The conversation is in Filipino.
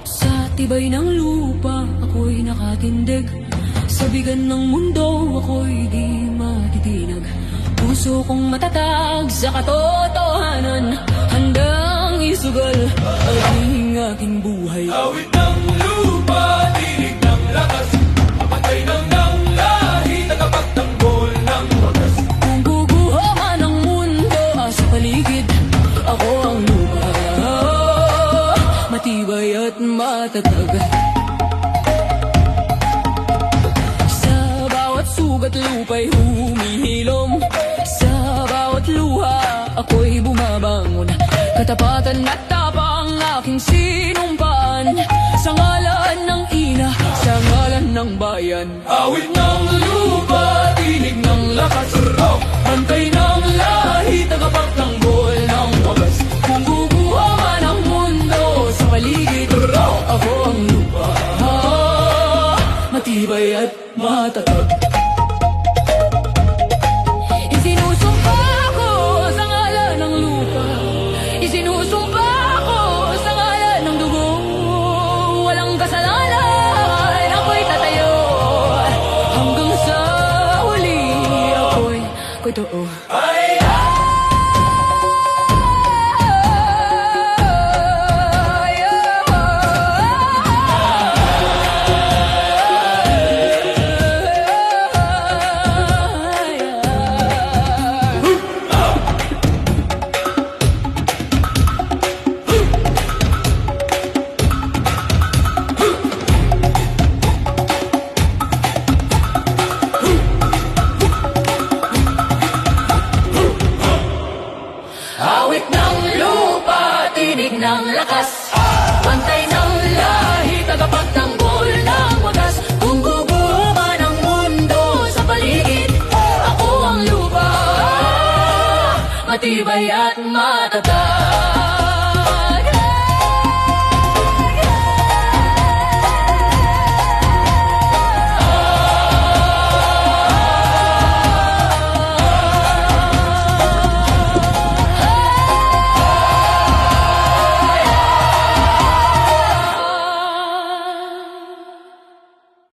Sa tibay ng lupa ako'y nakatindig, sa bigan ng mundo ako'y di matitinag. Puso kong matatag sa katotohanan, handang isugal ang aking buhay. Awit ng lupa, tinig ng lakas, mapatay ng lahi, tagapagtanggol ng wagas. Kung guguho man ang mundo sa paligid, ako ang lupa, matibay at matatag. Sa bawat sugat lupa'y humihilom, sa bawat luha ako'y bumabangon. Katapatan at tapang aking sinumpaan, sa ngalan ng ina, sa ngalan ng bayan. Awit ng lupa, tinig ng lakas, bantay ng lahi, tagapagtanggol ng wagas. Kung guguha man ang mundo sa paligid, ako ang lupa, matibay at matatag. Isinusumpa ko sa ngalan ng lupa, isinusumpa ko sa ngalan ng dugo. Walang kasalanan, ako'y tatayo, hanggang sa huli ako'y totoo. Awit ng lupa, tinig ng lakas, bantay ng lahi, tagapagtanggol ng wagas. Kung guguho man ang mundo sa paligid, ako ang lupa, matibay at matatag.